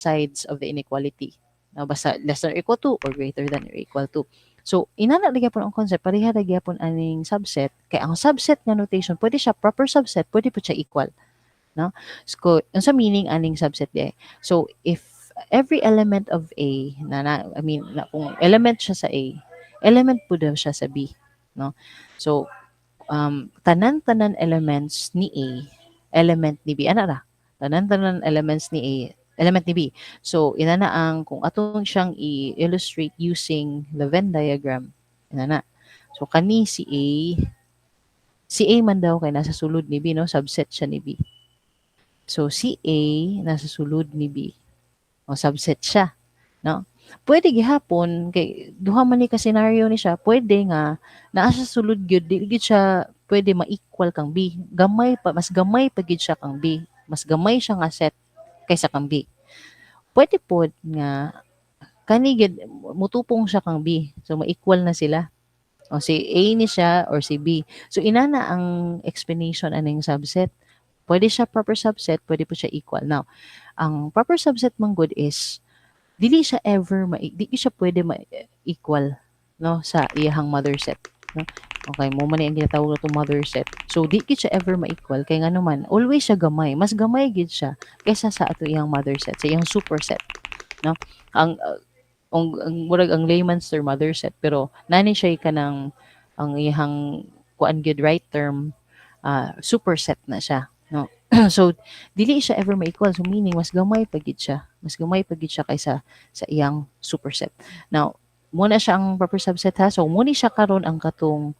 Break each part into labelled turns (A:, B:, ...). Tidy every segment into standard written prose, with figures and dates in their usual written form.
A: sides of the inequality. No, basta less than or equal to or greater than or equal to. So, inana lagi po ang concept, pareha lagi po aning subset. Kaya ang subset nga notation, pwede siya proper subset, pwede po siya equal. No? So, yung sa meaning aning subset di. So, if every element of A, kung element siya sa A, element po daw siya sa B. No? So, tanan-tanan elements ni A, element ni B. Ana ra? Tanan-tanan elements ni A, element ni B. So, ina na ang kung atong siyang i-illustrate using the Venn diagram. Ina na. So, kani si A man daw kay nasa sulod ni B, no? Subset siya ni B. So, si A nasa sulod ni B. O, subset siya. No? Pwede gihapon kay duha man ni ka scenario ni siya, pwede nga naa sa sulod gyud di gyud siya pwede ma-equal kang B. Gamay pa mas gamay pa gyud siya kang B. Mas gamay siya nga set kaysa kang B. Pwede pod nga kani gyud mutupong siya kang B. So ma-equal na sila. O si A ni siya or si B. So inana ang explanation aning subset. Pwede siya proper subset, pwede po siya equal. Now, ang proper subset man good is dili siya ever di siya pwede ma-equal no sa iyahang mother set no. Okay, mo man ang ginatawag na mother set. So di gid siya ever ma-equal kay ngano man always siya gamay, mas gamay gid siya kaysa sa ato iyang mother set, sa iyang superset no. Ang murag ang layman's term mother set pero nani siya kanang ang iyang kuan gid right term superset na siya no. So dili siya ever ma-equal, so meaning mas gamay pa gid siya, mas gamay pa gid siya kaysa sa iyang superset. Now muna siya ang proper subset ha, so muni siya karon ang katong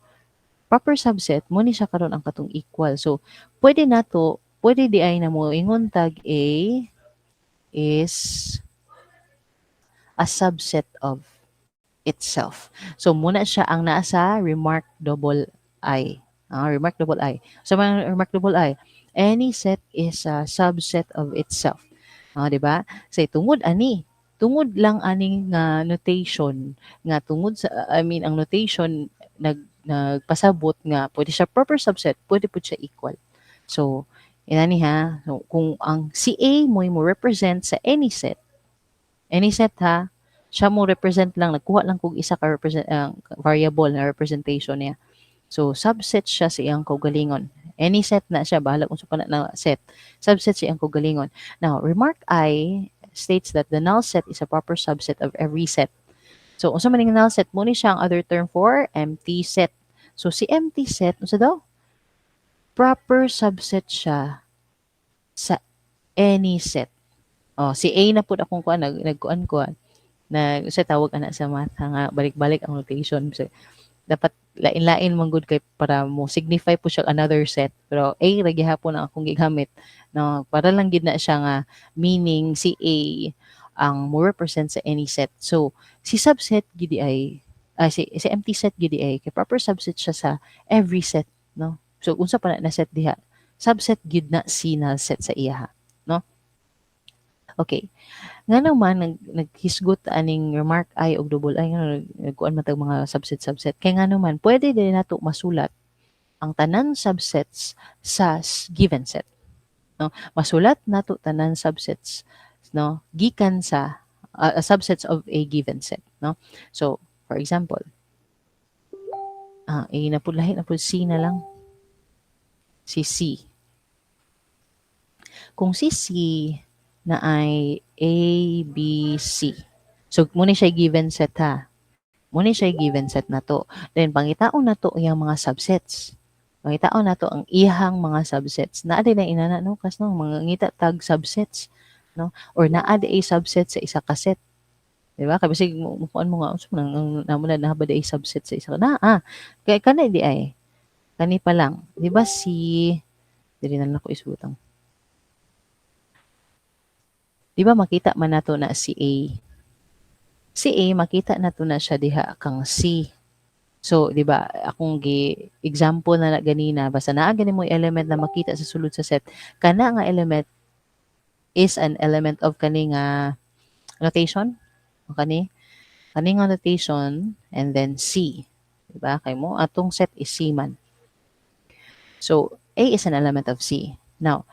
A: proper subset, muni siya karon ang katong equal. So pwede di ay na mo ingon tag A is a subset of itself. So muna siya ang naa sa remark double I. Remark double I. So mga remark double I, any set is a subset of itself. 'Di ba? Say tungod ani, tungod lang aning nga notation nga tungod sa ang notation nagpasabot nga pwede siya proper subset, pwede po siya equal. So inani ha. So, kung ang si A mo represent sa any set ha, siya mo represent lang, nagkuha lang kung isa ka variable na representation niya. So, subset siya sa iyang kaugalingon. Any set na siya, bahala kung sa pa na set. Subset siya iyang kaugalingon. Now, remark I states that the null set is a proper subset of every set. So, unsa man yung null set, muna siya ang other term for empty set. So, si empty set, unsa daw? Proper subset siya sa any set. Si A na po akong kuan, nagkuan-kuan sa tawag ana sa math nga balik-balik ang notation. So, dapat lain-lain man gud kay para mo signify po siya another set. Pero A ra gihapon ang akong gigamit no para lang gid na siya nga meaning si A ang mo represent sa any set. So si subset gid ay si empty set gid ay kay proper subset siya sa every set no. So unsa pa na set diha? Subset gid na si null set sa iya no. Okay. Nga naman naghisgot aning remark I og double I nga nagkuan man tag mga subset kay nga naman pwede din nato masulat ang tanan subsets sa given set no. Masulat nato tanan subsets no gikan sa subsets of a given set no. So for example na pud lahi na pud C na lang si C. Kung si C na ay A, B, C. So, muna siya given set ha. Muna siya given set na to. Then, pangitaon na to yung mga subsets. Pangitaon na to ang ihang mga subsets. Naa din na inana no kas no mga ngita tag subsets no or naa di a subset sa isa ka set. Di ba? Kasi mukuan mo nga unsa man namo na nahabad ay subset sa isa na kay kanay di ay. Kani pa lang. Di ba si dili na lang ako isbutang. Di ba makita man nato na si A. Si A makita nato na siya diha kang C. So, di ba, akong example na ganina, basta naa gani mo element na makita sa sulod sa set, kana nga element is an element of kani nga notation. O kani nga notation, and then C. Di ba? Kay mo, atong set is C man. So, A is an element of C. Now,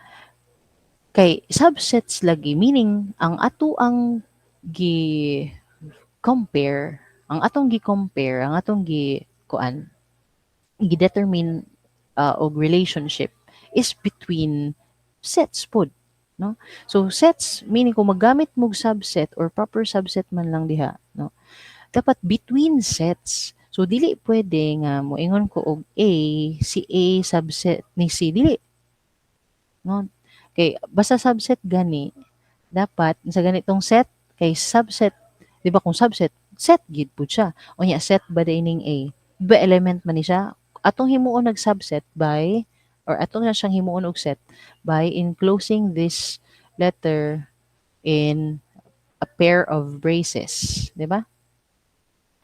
A: Kay subsets lagi meaning ang ato ang gi-compare, ang atong kuan, gi-determine og relationship is between sets pod, no? So sets meaning kung maggamit mo og subset or proper subset man lang diha, no? Dapat between sets. So dili pwede nga moingon ko og A, si A subset ni C, dili, no? Kay basta subset gani dapat sa ganitong set kay subset, 'di ba kung subset, set gid pud siya. Unya set ba day ning A, ba element man ni siya, atong himuon og subset by or atong na siyang himuon og set by enclosing this letter in a pair of braces, 'di ba?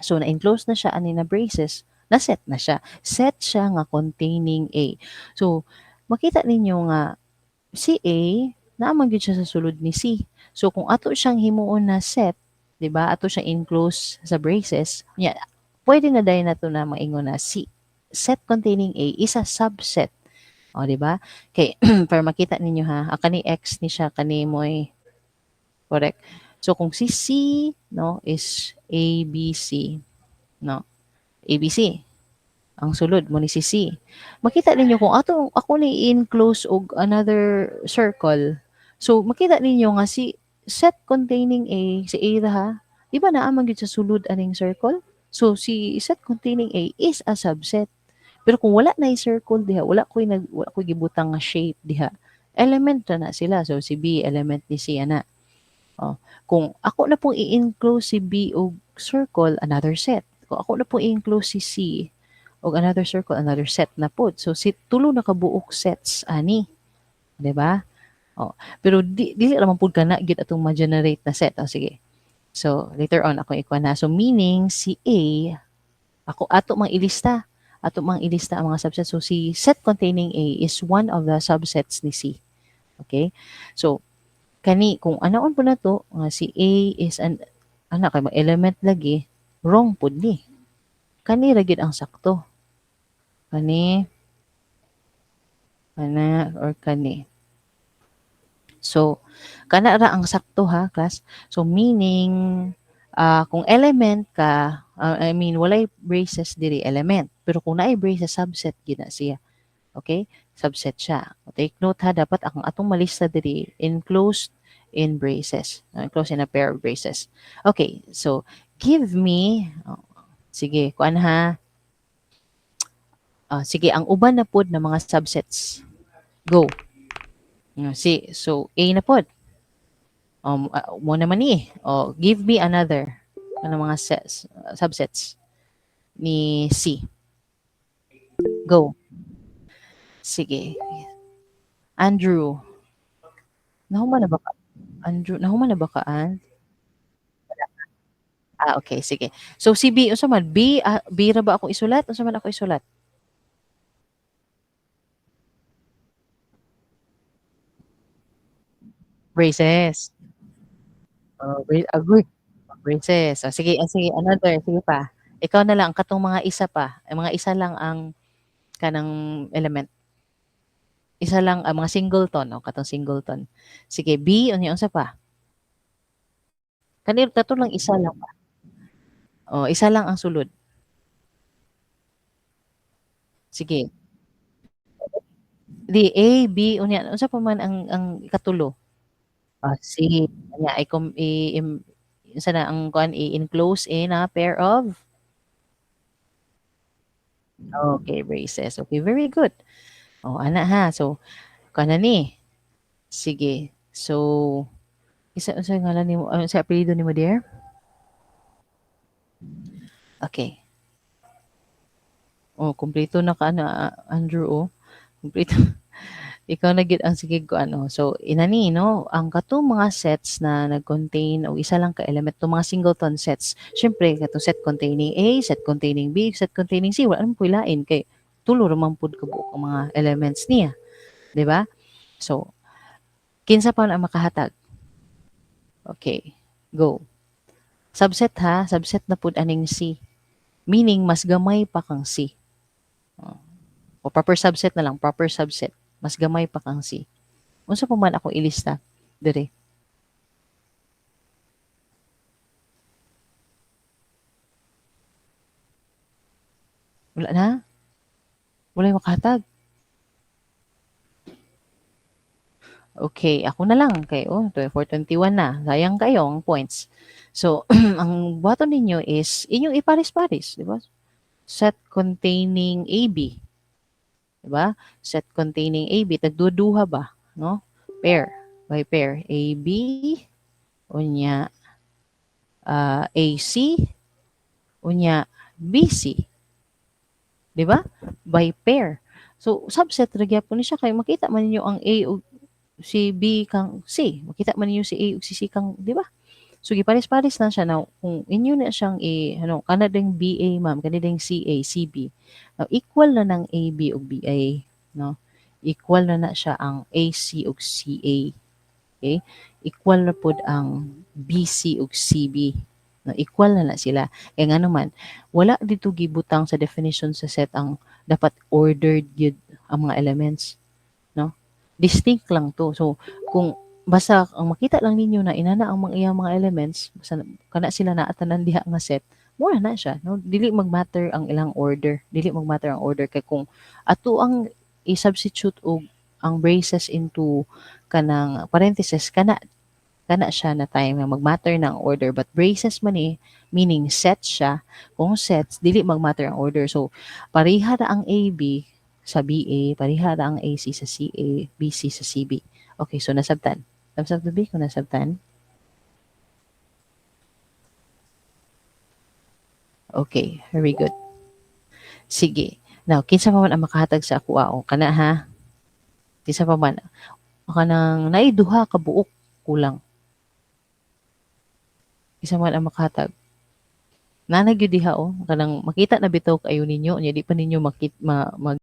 A: So na-enclose na siya ani na braces, na-set na siya. Set siya nga containing A. So makita ninyo nga si A naman gyud siya sa sulod ni C. So kung ato siyang himuon na set, 'di ba? Ato siyang enclose sa braces, nya pwede na dayon nato na maingon na si set containing A is a subset. O 'di ba? Kay para makita ninyo ha, kani X ni siya kani mo'y correct. So kung si C no is ABC no, ABC ang sulod mo ni si C. Makita ninyo kung ako ni enclose og another circle. So makita ninyo nga si set containing A, si A ra ha, di ba naa man gyud sa sulod aning circle? So si set containing A is a subset. Pero kung wala na circle diha, wala ko'y gibutang nga shape diha. Element na sila. So si B element ni C ana. Oh, kung ako na pong i-enclose si B og circle, another set. Kung ako na pong i-enclose si C og another circle, another set na pod. So si tulo na kabuok sets ani, 'di ba? Oh, pero dili naman pud kana gid atong ma-generate na set. Oh, sige. So later on ako ikuha na. So meaning si A, ato mang ilista. Ato mang ilista ang mga subsets. So si set containing A is one of the subsets ni C. Okay? So kani kung anaon po na to nga si A is an ana kay element lagi, wrong pud ni. Kani ra gyud ang sakto. Kani, kana or kani. So kana ra ang sakto ha class. So meaning kung element ka, I mean walay braces diri element. Pero kung naay braces subset gid na siya. Okay? Subset siya. Take note ha, dapat ang atong malista diri enclosed in braces. Enclosed in a pair of braces. Okay, so give me, sige, kuan ha. Sige, ang uban na pod na mga subsets. Go. So A na pod. Mo naman ni. Give me another ano mga subsets ni C. Go. Sige. Andrew. Nahuman na ba ka? Andrew, nahuman na ba ka, An? Okay, sige. So si B, unsa man? B ra ba ako isulat? Unsa man ako isulat? Braces. Agree. Braces. Sige, another. Sige pa. Ikaw na lang, katong mga isa pa. Mga isa lang ang kanang element. Isa lang, mga singleton. Katong singleton. Sige, B, unya unsa pa? Kanil, kato lang isa lang pa. Isa lang ang sulod. Sige. Di, A, B, unya, unsa pa man ang ikatulo? C. Anya, unsa na ang kuan i-enclose in a pair of okay, braces. Okay, very good. Ana ha. So, kana ni. Sige. So, unsa ngalan nimo? Unsa apelyido nimo dear? Okay. Kumpleto na ka na Andrew Kumpleto. Ikaw na gid ang sige ko ano. So, inani no, ang katong mga sets na nag-contain o isa lang ka element, to mga singleton sets. Syempre, katong set containing A, set containing B, set containing C, wala naman lain kay tulo ra man pud kabuok ang mga elements niya, 'di ba? So, kinsa pa ang makahatag? Okay, go. Subset ha, subset na pud aning C. Meaning mas gamay pa kang C. O proper subset na lang, proper subset. Mas gamay pa kang C. Unsa pa man ako ilista dire? Wala na? Walay makahatag? Okay, ako na lang kay 421 na. Sayang kayo ang points. So, ang button ninyo is inyong ipares-pares, 'di ba? Set containing AB, 'di ba? Set containing AB tagduduha ba, no? Pair by pair AB unya AC unya BC, 'di ba? By pair. So subset ra gyapon ni siya kay makita man ninyo ang A ug si B kang C. Makita man ninyo si A ug si C kang, 'di ba? So gipares-pares lang siya now kung inyo na siyang kana ding BA ma'am, kani ding CA, CB. Now equal na ng AB ug BA, no? Equal na siya ang AC ug CA. Okay? Equal na pod ang BC ug CB. No, equal na sila. Kaya nga naman, wala dito gibutang sa definition sa set ang dapat ordered gyud ang mga elements, no? Distinct lang to. So, kung basta ang makita lang ninyo na inana ang mga iyang mga elements, basta kana sila naatanan diha nga set, mura na siya, no? Dili mag-matter ang ilang order. Dili mag-matter ang order kay kung ato ang i-substitute og ang braces into kanang parentheses kana kana siya na time nga mag-matter na ang order, but braces man meaning set siya. Kung sets dili mag-matter ang order. So pareha ra ang AB sa BA, pareha ra ang AC sa CA, BC sa CB. Okay, so nasabtan. Thumbs up to B kung nasabtan. Okay, very good. Sige. Now, kinsa pa man ang makahatag sa ako kana ha? Kinsa pa man? Kanang naiduha ka buok kulang. Kinsa man ang makahatag? Nanag gyud diha kanang makita na bitaw kayo ninyo nya di pa ninyo makit ma, mag